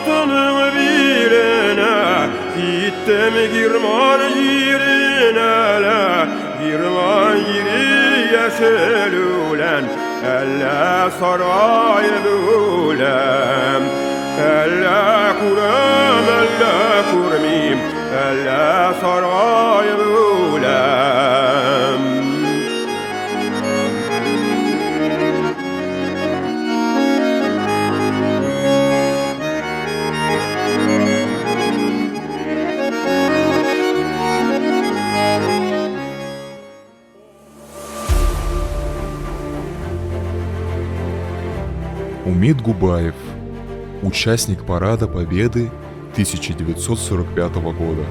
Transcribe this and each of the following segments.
altının birine, gittim girman yerine, girman yeri yeşil ulen, elle saray bulem, elle kuram, elle kurmim, elle saray bulem. Умид Губаев, участник Парада Победы 1945 года.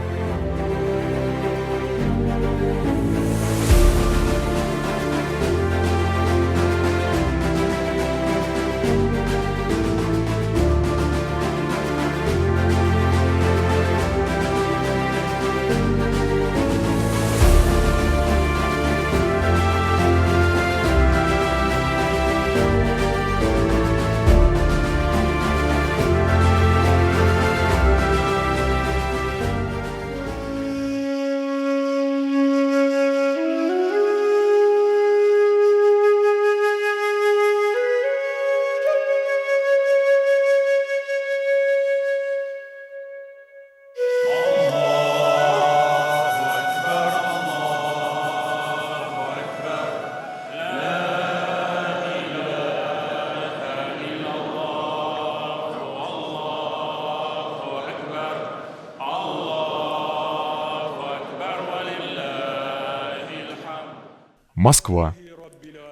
Москва.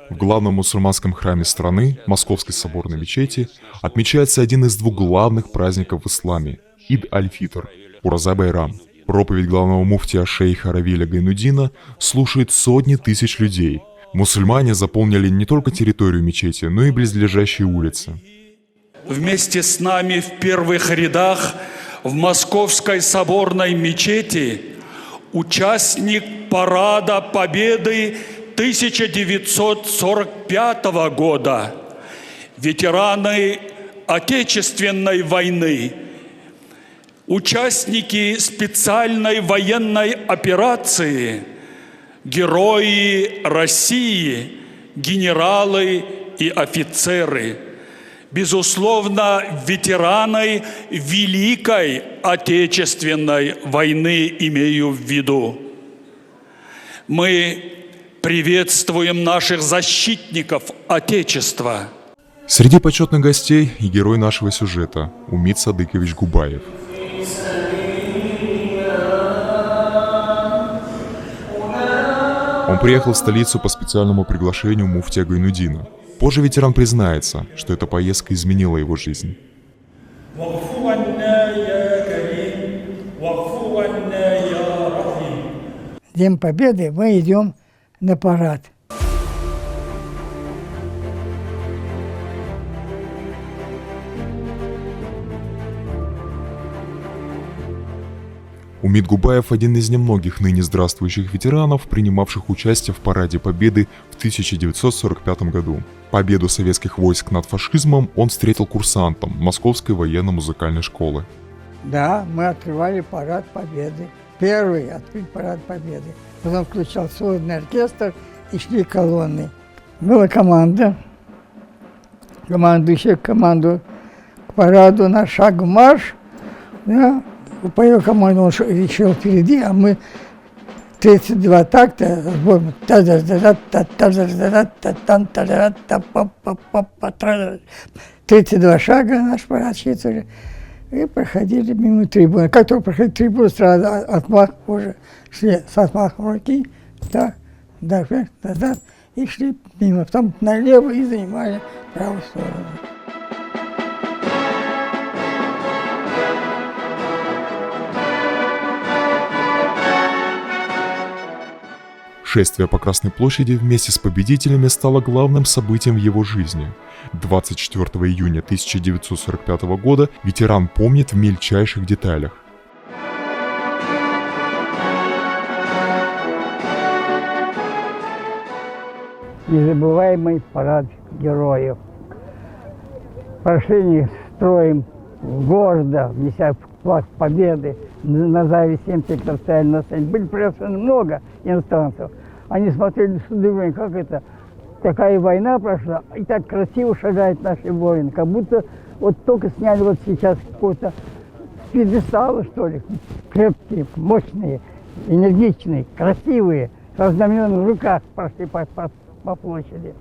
В главном мусульманском храме страны, Московской соборной мечети, отмечается один из двух главных праздников в исламе – Ид-аль-Фитр, Ураза-Байрам. Проповедь главного муфтия шейха Равиля Гайнуддина слушают сотни тысяч людей. Мусульмане заполнили не только территорию мечети, но и близлежащие улицы. Вместе с нами в первых рядах в Московской соборной мечети участник Парада Победы 1945 года, ветераны Отечественной войны, участники специальной военной операции, герои России, генералы и офицеры, безусловно, ветераны Великой Отечественной войны имею в виду. Мы приветствуем наших защитников Отечества. Среди почетных гостей и герой нашего сюжета Умид Садыкович Губаев. Он приехал в столицу по специальному приглашению муфтия Гайнуддина. Позже ветеран признается, что эта поездка изменила его жизнь. День Победы мы идем на парад. Умид Губаев – один из немногих ныне здравствующих ветеранов, принимавших участие в Параде Победы в 1945 году. Победу советских войск над фашизмом он встретил курсантом Московской военно-музыкальной школы. Да, мы открывали Парад Победы. Первый открыть Парад Победы. Потом включал сводный оркестр и шли колонны. Была команда, командующая команду к параду на шаг в марш. Да. По его команде он шел впереди, а мы 32 такта, 32 шага наш парад считали, и проходили мимо трибуны. Как только проходили трибуны, сразу отмах уже шли с отмахом руки, так, вверх, назад, и шли мимо, потом налево и занимали правую сторону. Шествие по Красной площади вместе с победителями стало главным событием в его жизни. 24 июня 1945 года ветеран помнит в мельчайших деталях. Незабываемый парад героев. Прошли строем гордо, неся флаг победы, на Заве 7 стояли на сцене. Были приглашены много иностранцев. Они смотрели с удивлением, как это, такая война прошла, и так красиво шагают наши воины, как будто вот только сняли вот сейчас какой-то с пьедестала, что ли, крепкие, мощные, энергичные, красивые, со знаменем в руках прошли по площади.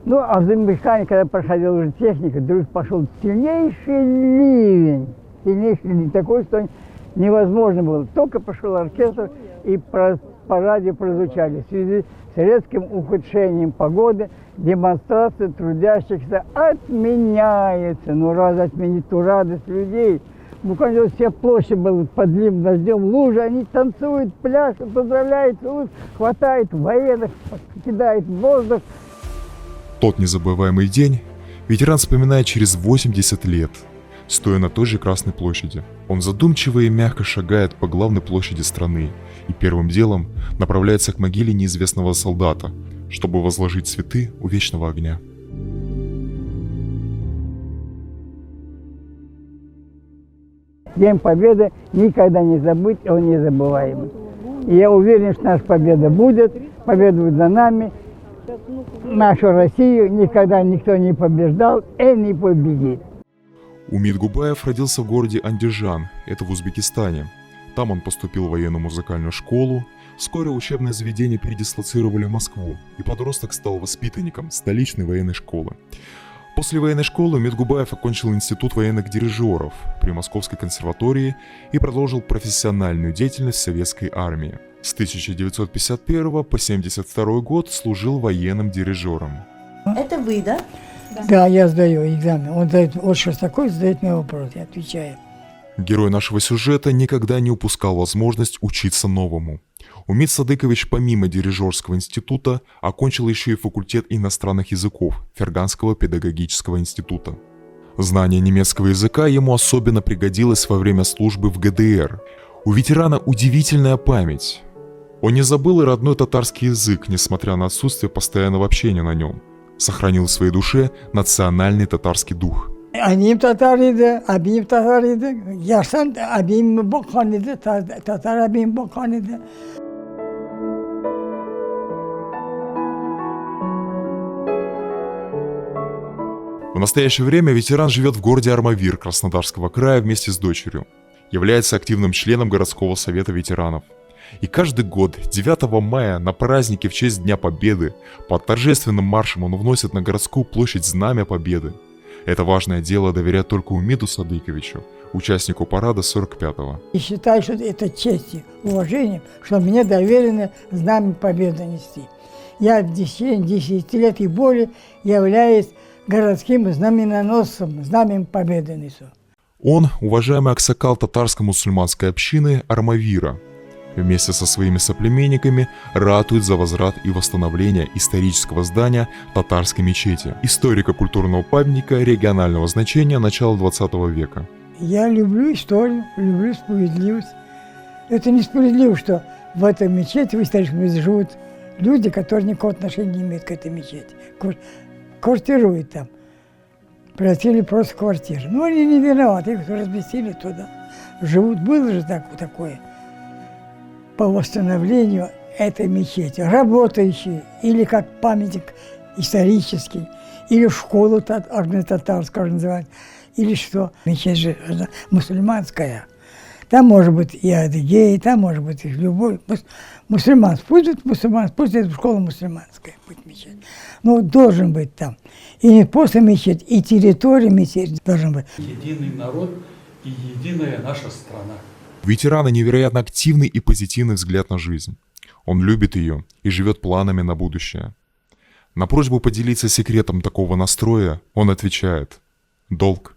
Ну, а в Замбихане, когда проходила уже техника, вдруг пошел сильнейший ливень, такой, что невозможно было. Только пошел оркестр, и по радио прозвучали. В связи с резким ухудшением погоды демонстрация трудящихся отменяется. Ну, раз отменить ту радость людей. Буквально вся площадь была под ливнем, дождем, лужи, они танцуют, пляшут, поздравляют, целуют, хватают военных, кидают в воздух. Тот незабываемый день ветеран вспоминает через 80 лет, стоя на той же Красной площади. Он задумчиво и мягко шагает по главной площади страны и первым делом направляется к могиле неизвестного солдата, чтобы возложить цветы у вечного огня. День Победы никогда не забыть, и он незабываемый. И я уверен, что наша победа будет за нами. Нашу Россию никогда никто не побеждал и не победит. Умид Губаев родился в городе Андижан, это в Узбекистане. Там он поступил в военную музыкальную школу. Вскоре учебное заведение передислоцировали в Москву, и подросток стал воспитанником столичной военной школы. После военной школы Умид Губаев окончил Институт военных дирижеров при Московской консерватории и продолжил профессиональную деятельность в советской армии. С 1951 по 1972 год служил военным дирижером. Это вы, да? Да, я сдаю экзамен. Он дает, вот что такое, задает мне вопрос, я отвечаю. Герой нашего сюжета никогда не упускал возможность учиться новому. Умид Садыкович помимо дирижерского института окончил еще и факультет иностранных языков Ферганского педагогического института. Знание немецкого языка ему особенно пригодилось во время службы в ГДР. У ветерана удивительная память. Он не забыл и родной татарский язык, несмотря на отсутствие постоянного общения на нем. Сохранил в своей душе национальный татарский дух. Annem Tatar idi, abim Tatar idi. Yaşan abim Bakan idi, Tatar abim Bakan idi. В настоящее время ветеран живет в городе Армавир Краснодарского края вместе с дочерью. Является активным членом городского совета ветеранов. И каждый год, 9 мая, на празднике в честь Дня Победы, под торжественным маршем он вносит на городскую площадь Знамя Победы. Это важное дело доверяет только Умиду Садыковичу, участнику парада 45-го. И считаю, что это честью, уважением, что мне доверено Знамя Победы нести. Я в течение 10 лет и более являюсь городским знаменоносцем, Знаменем Победы несу. Он, уважаемый аксакал татарско-мусульманской общины Армавира, вместе со своими соплеменниками ратует за возврат и восстановление исторического здания татарской мечети, историко-культурного памятника регионального значения начала 20 века. Я люблю историю, люблю справедливость. Это несправедливо, что в этой мечети, в историческом месте, живут люди, которые никакого отношения не имеют к этой мечети. Квартируют там. Превратили просто квартиру. Ну, они не виноваты, их разместили туда. Живут, было же такое. По восстановлению этой мечети, работающей, или как памятник исторический, или школу татарскую называют, или что. Мечеть же мусульманская. Там может быть и адыгей, там может быть и любой мусульманский. Пусть это мусульманский, пусть это школа мусульманская будет мечеть. Но должен быть там. И не просто мечеть, и территория мечети должен быть. Единый народ и единая наша страна. У ветерана невероятно активный и позитивный взгляд на жизнь. Он любит ее и живет планами на будущее. На просьбу поделиться секретом такого настроя он отвечает: долг.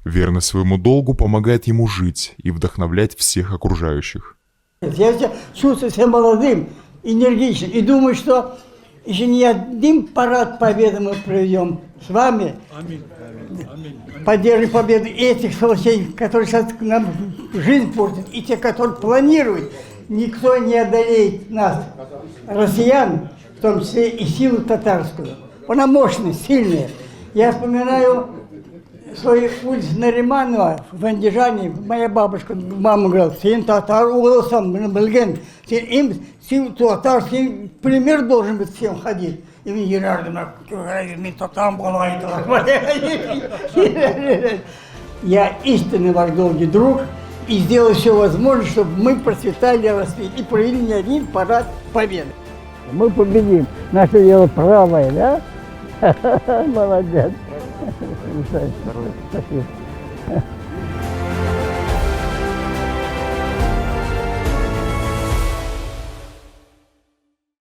Верность своему долгу помогает ему жить и вдохновлять всех окружающих. Я чувствую себя молодым, энергичным и думаю, что еще не один парад победы мы проведем с вами. Аминь. Поддержим победу этих сволочей, которые сейчас нам жизнь портят, и те, которые планируют. Никто не одолеет нас, россиян, в том числе и силу татарскую. Она мощная, сильная. Я вспоминаю своей улице Нариманова в Андижане, моя бабушка, мама говорила, сен татар олсам, білген, сен татар, сен пример должен быть всем ходить. И мне Герард, мен татаром болайын. Я истинный ваш долгий друг и сделаю все возможное, чтобы мы процветали, росли и провели не один парад победы. Мы победим. Наше дело правое, да? Молодец. Спасибо.